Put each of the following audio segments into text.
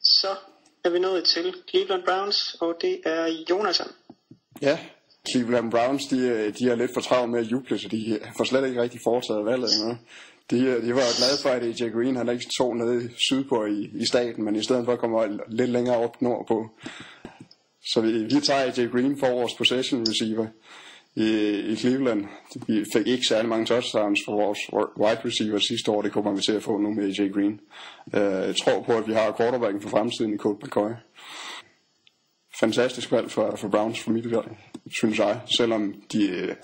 Så er vi nået til Cleveland Browns, og det er Jonathan. Ja, Cleveland Browns, de er lidt for travlt med at juble, så de får slet ikke rigtig foretaget valget. De var jo glade for, at AJ Green han ikke tog nede sydpå i staten, men i stedet for komme lidt længere op nordpå. Så vi tager AJ Green for vores possession receiver i Cleveland. Vi fik ikke særlig mange touchdowns for vores wide receiver sidste år. Det kommer vi til at få nu med AJ Green. Jeg tror på, at vi har quarterbacken for fremtiden i Colt McCoy. Fantastisk valg for Browns for mit valg, synes jeg. Selvom de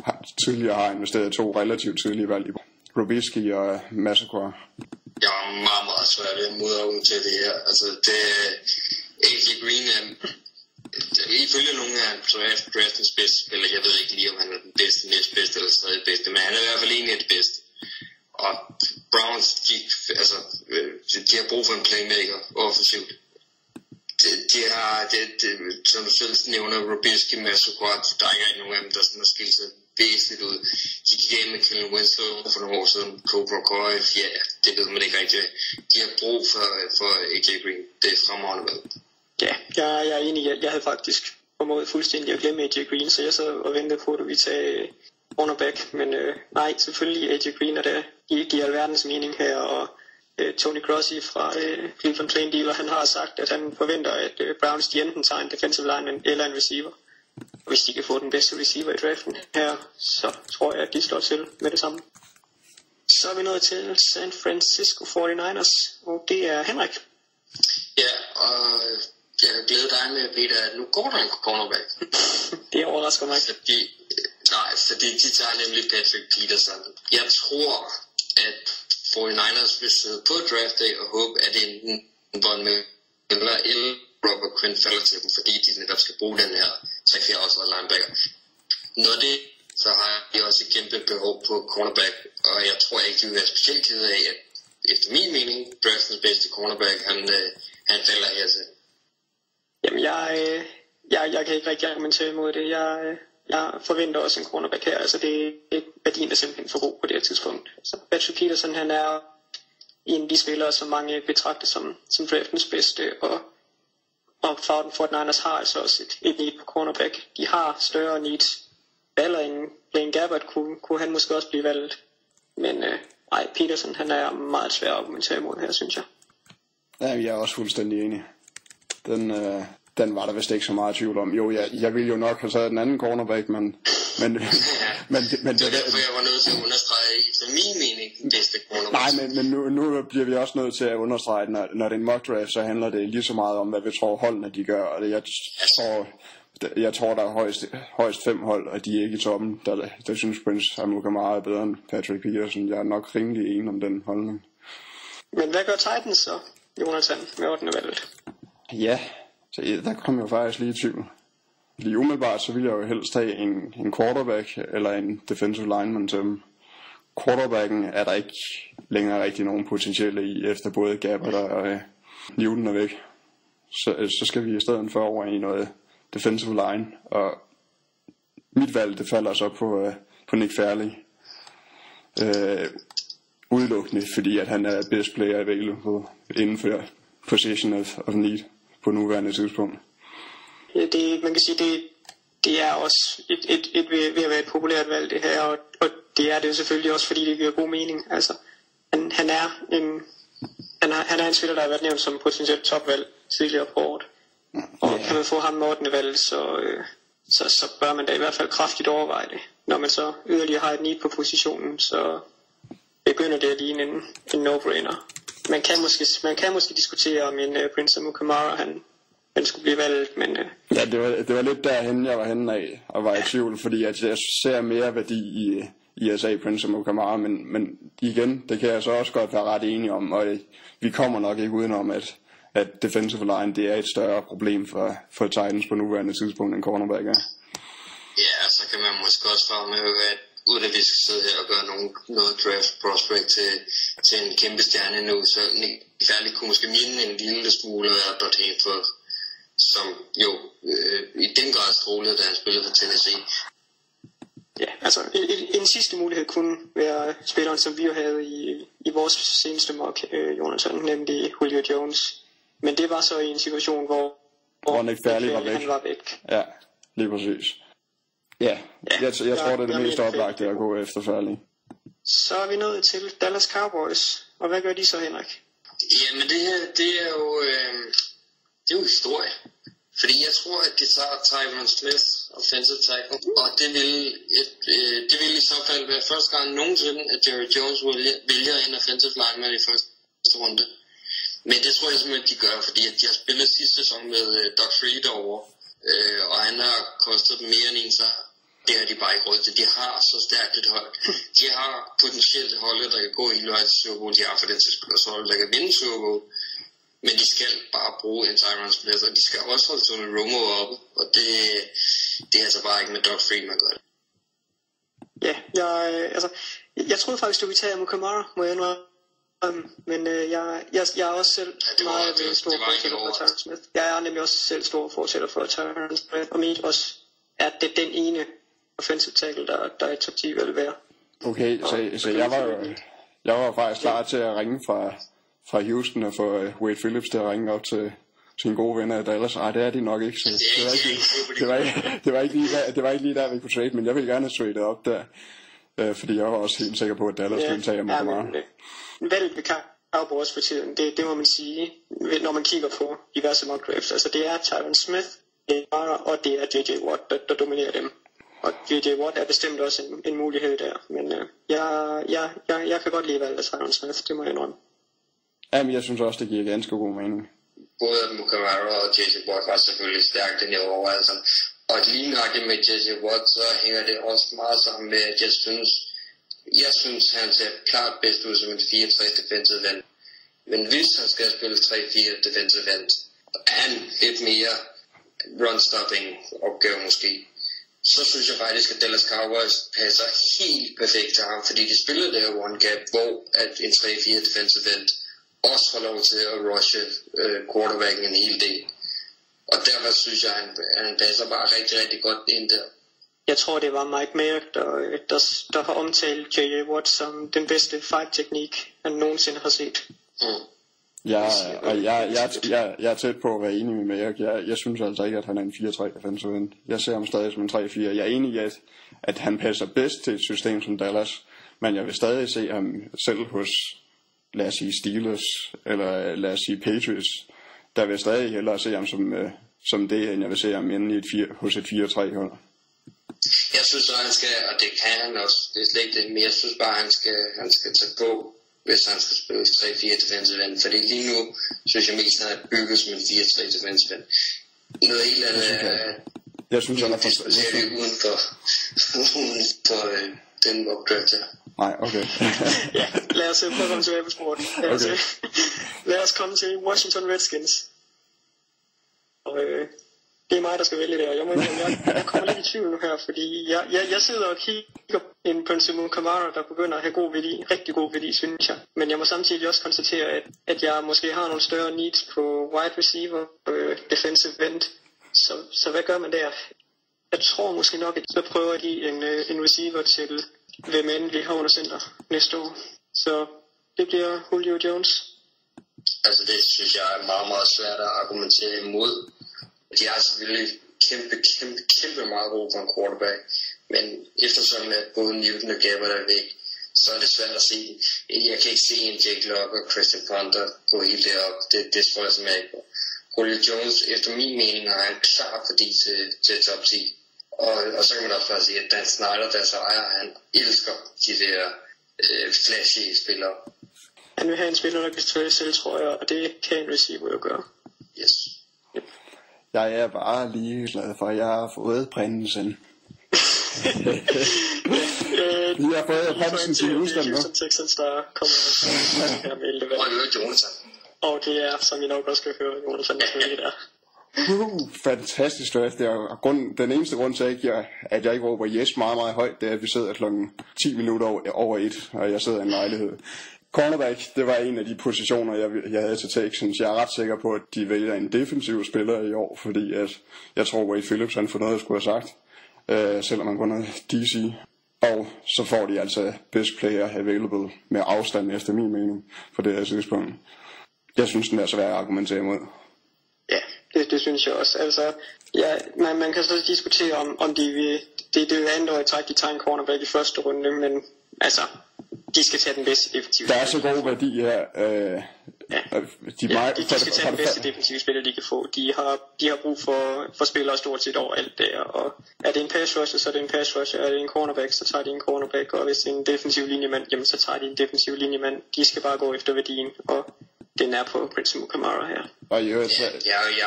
tidligere har investeret 2 relativt tidlige valg i Robisky og Massacre. Jeg er meget svært ved at modavne til det her. Altså, AJ Green er ifølge nogle af draftens bedste spillere. Jeg ved ikke lige, om han er den bedste, næstbedste eller tredje bedste, men han er i hvert fald en af de bedste. Og Browns, de har brug for en playmaker offensivt. De har, som du selv nævner, Robisky, Massacre, der er ikke nogen af dem, der sådan har skilt sig væsentligt ud. De gik af med Kellen Winslow for nogle år siden, Colt McCoy, ja, det ved man ikke rigtigt. De har brug for AJ Green. Det er fremragende valg. Ja, jeg er enig. Jeg havde faktisk formået fuldstændig at glemme AJ Green, så jeg sad og ventede på, at vi tager cornerback. Men nej, selvfølgelig AJ Green er der. De giver alverdens mening her, og Tony Grossi fra Cleveland Plain Dealer, han har sagt, at han forventer, at Browns de enten tager en defensive lineman eller en receiver. Og hvis de kan få den bedste receiver i draften her, så tror jeg, at de slår til med det samme. Så er vi nået til San Francisco 49ers, og det er Henrik. Ja, og jeg kan glæde dig med, Peter, at nu går der en cornerback. Det overrasker mig. Fordi de tager nemlig Patrick Peterson. Jeg tror, at 49ers vil sidde på draft day og håbe, at enten Von Miller eller Robert Quinn falder til dem, fordi de netop skal bruge den her 3-4 årsrede linebacker. Når det, så har de også et kæmpe behov på cornerback, og jeg tror ikke, de vil være specielt ked af, at efter min mening, draftens bedste cornerback, han falder her til. Jamen, jeg kan ikke rigtig argumentere imod det. Jeg forventer også en cornerback her. Altså, værdien er simpelthen for god på det her tidspunkt. Så Patrick Peterson, han er en af de spillere, som mange betragter som draftens bedste, og Fortniners har altså også et need på cornerback. De har større needs. Baller end Blaine Gabbert kunne han måske også blive valgt. Men Peterson, han er meget svær at argumentere imod her, synes jeg. Ja, jeg er også fuldstændig enig. Den var der vist ikke så meget tvivl om. Jo, jeg ville jo nok have taget den anden cornerback, men det er derfor, jeg var nødt til at understrege, efter min mening, den bedste cornerback. Nej, men nu bliver vi også nødt til at understrege, at når det er en mock draft, så handler det lige så meget om, hvad vi tror holdene de gør. Og jeg tror, der er højst 5 hold, og de er ikke i toppen. Der synes Prince Amukamara er bedre end Patrick Peterson. Jeg er nok rimelig enig om den holdning. Men hvad gør Titans så, Jonathan, med 8. valget? Ja, så der kom jeg faktisk lige i tvivl. Lige umiddelbart, så ville jeg jo helst have en quarterback eller en defensive lineman til dem. Quarterbacken er der ikke længere rigtig nogen potentielle i, efter både Gabbert og Newton er væk. Så skal vi i stedet for over i noget defensive line, og mit valg, det falder så på Nick Fairley. Udelukkende, fordi at han er best player available inden for position of need på nuværende tidspunkt. Ja, man kan sige, det er også et ved at være et populært valg, det her, og det er det selvfølgelig også, fordi det giver god mening. Altså, han er en spiller, der har været nævnt som potentielt topvalg tidligere på året. Og kan man få ham med 8. valg, så bør man da i hvert fald kraftigt overveje det. Når man så yderligere har et need på positionen, så begynder det at ligne en no-brainer. Man kan måske diskutere om en Prince Amukamara, han skulle blive valgt, men ja, det var lidt derhen jeg var henne af og var i tvivl, fordi at jeg ser mere værdi i USA Prince Amukamara, men igen, det kan jeg så også godt være ret enig om, og vi kommer nok ikke udenom, at defensive line, det er et større problem for Titans på nuværende tidspunkt end cornerback er. Ja, så kan man måske også fremhæve, at uden at vi skal sidde her og gøre noget draft prospect til en kæmpe stjerne nu, så Nick Fairley kunne måske minde en lille smule af Albert Hayford, som jo i den grad strålede, da han spillede for Tennessee. Ja, altså en sidste mulighed kunne være spilleren, som vi jo havde i vores seneste mock, Jonathan, nemlig Julio Jones. Men det var så i en situation, hvor Nick Fairley var væk. Han var væk. Ja, lige præcis. Ja, jeg tror, det er det mest oplagte at gå efter Fairley. Så er vi nået til Dallas Cowboys. Og hvad gør de så, Henrik? Jamen det her, det er jo historie. Fordi jeg tror, at de tager Tyron Smith, offensive tackle, og det vil i så fald være første gang nogensinde, at Jerry Jones vælger en offensive lineman i første runde. Men det tror jeg simpelthen, de gør, fordi at de har spillet sidste sæson med Doug Free derovre, og han har kostet dem mere end en sejr. Det har de bare ikke råd til. De har så stærkt et hold. De har potentielt holdet, der kan gå hele vejen til Super Bowl. De har for den tilskud også holdet, der kan vinde Super Bowl. Men de skal bare bruge en Tyron Smith, og de skal også holde Tony Romo oppe. Og det er altså bare ikke med Doug Free, man gør det. Ja, jeg troede faktisk, du ville tage Amon Kamara, må jeg indrømme. Men jeg er også selv meget stor fortsætter for Tyron Smith. Jeg er nemlig også selv stor fortsætter for Tyron Smith. Og mit også er det den ene offensive tackle, der er i top 10 vil være. Okay, så jeg var faktisk klar til at ringe fra Houston og få Wade Phillips til at ringe op til sine gode venner i Dallas. Ej, det er de nok ikke, så det var ikke lige der, vi kunne trade, men jeg ville gerne have traded op der, fordi jeg var også helt sikker på, at Dallas ville tage mig for meget. Valget ved Cowboys for tiden, det må man sige, når man kigger på diverse mock drafts. Altså det er Tyron Smith, og det er J.J. Watt, der dominerer dem. Og J.J. Watt er bestemt også en mulighed der. Men jeg kan godt lide valget af Tyron Smith, det må jeg indrømme. Jamen, jeg synes også, det giver ganske god mening. Både Mukamara og J.J. Watt var selvfølgelig stærkt den i overvejelserne. Og lige nøjagtigt med J.J. Watt, så hænger det også meget sammen med, at jeg synes han ser klart bedst ud som en 4-3 defensive end. Men hvis han skal spille 3-4 defensive end, er han lidt mere run-stopping opgave måske. Så synes jeg faktisk, at Dallas Cowboys passer helt perfekt til ham, fordi de spiller det her one gap, hvor at en 3-4 defensive end også får lov til at rushe quarterbacken en hel del. Og derfor synes jeg, at han passer bare rigtig, rigtig godt ind der. Jeg tror, det var Mike Mayock, der har omtalt J.J. Watt som den bedste fight-teknik, han nogensinde har set. Jeg er tæt på at være enig med Mayock. Jeg synes altså ikke, at han er en 4-3 defensive end. Jeg ser ham stadig som en 3-4. Jeg er enig i, at han passer bedst til et system som Dallas, men jeg vil stadig se ham selv hos, lad os sige Steelers, eller lad os sige Patriots. Der vil jeg stadig hellere se ham som det, end jeg vil se ham inde hos et 4-3 hold. Jeg synes, at han skal, og det kan han også, det er slet ikke det, men jeg synes bare, at han skal tage på, hvis han skal spille 3-4 defensive end. Fordi lige nu, synes jeg mest, at han er bygget som en 4-3 defensive end. Noget helt andet jeg synes, han er uden for den opdraft her. Nej, okay. Ja, lad os prøve at komme tilbage på sporten. Lad os komme til Washington Redskins. Og det er mig, der skal vælge det, og jeg kommer lidt i tvivl nu her, fordi jeg sidder og kigger ind på en Simon Kamara, der begynder at have god værdi, rigtig god værdi, synes jeg. Men jeg må samtidig også konstatere, at jeg måske har nogle større needs på wide receiver og defensive end. Så hvad gør man der? Jeg tror måske nok, at jeg prøver at give en receiver til hvem end vi har under center næste år. Så det bliver Julio Jones. Altså det synes jeg er meget, meget svært at argumentere imod. De har selvfølgelig kæmpe meget brug for en quarterback. Men eftersom at både Newton og Gabbert er væk, så er det svært at se. Jeg kan ikke se en Jake Lock og Christian Ponder gå helt derop. Det tror jeg simpelthen ikke på. Julio Jones, efter min mening, er han klar fordi til top 10. Og så kan man også bare sige, at Dan Snyder, deres ejer, han elsker de der flashy spillere. Han vil have en spiller, der kan stå selv, tror jeg, og det kan en receiver jo gøre. Yes. Yep. Jeg er bare lige glad for, at jeg har fået prinsen. Vi har fået prinsen til Houston nu. Houston Texans, der kommer her med Eldevalg. Og høre Jonathan. Og det er, som I nok også skal høre, Jonathan der. Fantastisk draft. Den eneste grund til, at jeg ikke råber yes meget, meget højt, det er, at vi sidder klokken 10 minutter over 1, og jeg sidder i en lejlighed. Cornerback, det var en af de positioner, jeg havde til Texans. Jeg er ret sikker på, at de vælger en defensiv spiller i år, fordi at jeg tror, Wade Phillips han for noget, jeg skulle have sagt, selvom han kun er DC. Og så får de altså best player available med afstand, efter min mening, for det her tidspunkt. Jeg synes, den er svær at argumentere imod. Ja, det synes jeg også. Altså, ja, man kan så diskutere, om de vil... Det er jo andet år i træk, de tager en cornerback i første runde, men altså, de skal tage den bedste defensive. Der er så god værdi her. De skal tage den bedste defensive spiller, de kan få. De har brug for spillere stort set over alt der. Og er det en pass rusher, så er det en pass rusher. Er det en cornerback, så tager de en cornerback. Og hvis det er en defensiv linjemand, jamen så tager de en defensiv linjemand. De skal bare gå efter værdien, og den er på Prince Mukamara her. Og jeg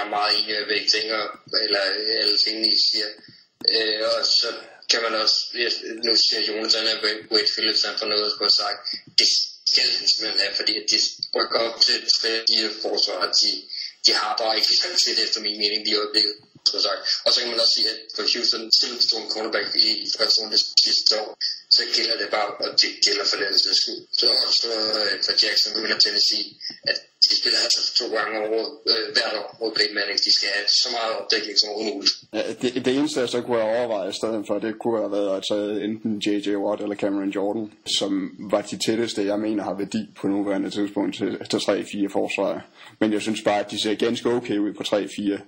er meget enig med begge ting, eller alle tingene, I siger. Og så kan man også, nu siger Jonathan, at Wade Phillips han får noget at skulle have sagt. Det skal den simpelthen have, fordi de rykker op til de forsvar, de har bare ikke kvalitet efter min mening lige i øjeblikket. Og så kan man også sige, at for Houston til en cornerback i første runde sidste år, så gælder det bare, og det gælder for den skud. Så for Jackson og Tennessee, at de spiller altså 2 gange hvert år mod Peyton Manning. De skal have så meget opdækning som overhovedet. Ja, det eneste jeg så kunne have overvejet i stedet for, det kunne have været at tage enten J.J. Watt eller Cameron Jordan, som var de tætteste, jeg mener har værdi på nuværende tidspunkt til 3-4 forsvarer. Men jeg synes bare, at de ser ganske okay ud på 3-4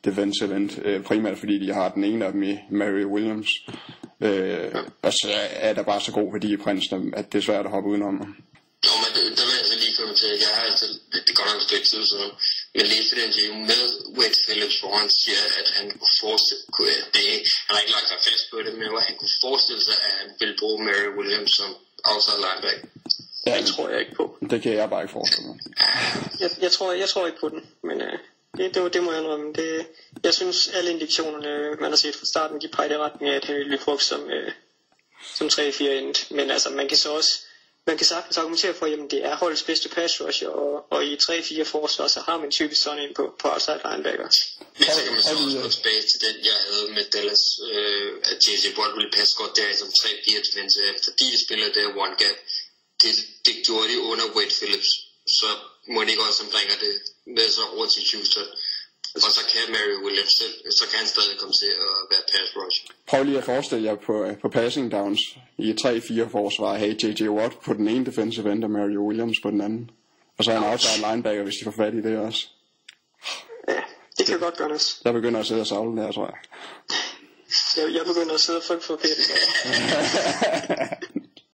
defensive end, primært fordi de har den ene af dem i Mary Williams. Og så er der bare så god værdi i Princeton, at det er svært at hoppe udenom. Nå, men der vil jeg så lige komme til, at jeg har altså, det går nok et stykke tid siden, men læste det interview med Wade Phillips, hvor han siger, at han kunne forestille han har ikke lagt sig fast på det, men hvor han kunne forestille sig, at han ville bruge Mary Williams som outside linebacker. Ja, det tror jeg ikke på. Det kan jeg bare ikke forestille mig. Jeg tror ikke på den, men det må jeg indrømme. Jeg synes, alle indikationerne, man har set fra starten, de peger i retning af, at han vil blive brugt som 3-4 end. Men altså, man kan sagtens argumentere for, at det er holdets bedste pass rusher, og i 3-4 forsvar, så har man typisk sådan en på outside linebacker. Men så kan man så også gå tilbage til den, jeg havde med Dallas, at J.J. Watt ville passe godt der som 3-4 defensive, fordi de spiller der one gap. Det gjorde de under Wade Phillips, så må det ikke også, som bringer det med så over til Houston. Og så kan Mary Williams så kan han stadig komme til at være pass rush. Prøv lige at forestille jer på passing downs i 3-4 forsvar, have J.J. Watt på den ene defensive end og Mary Williams på den anden. Og så er han outside linebacker, hvis de får fat i det også. Ja, det kan godt gøres. Jeg begynder at sidde og savle der, tror jeg. Jeg begynder at sidde og frygte for Peter.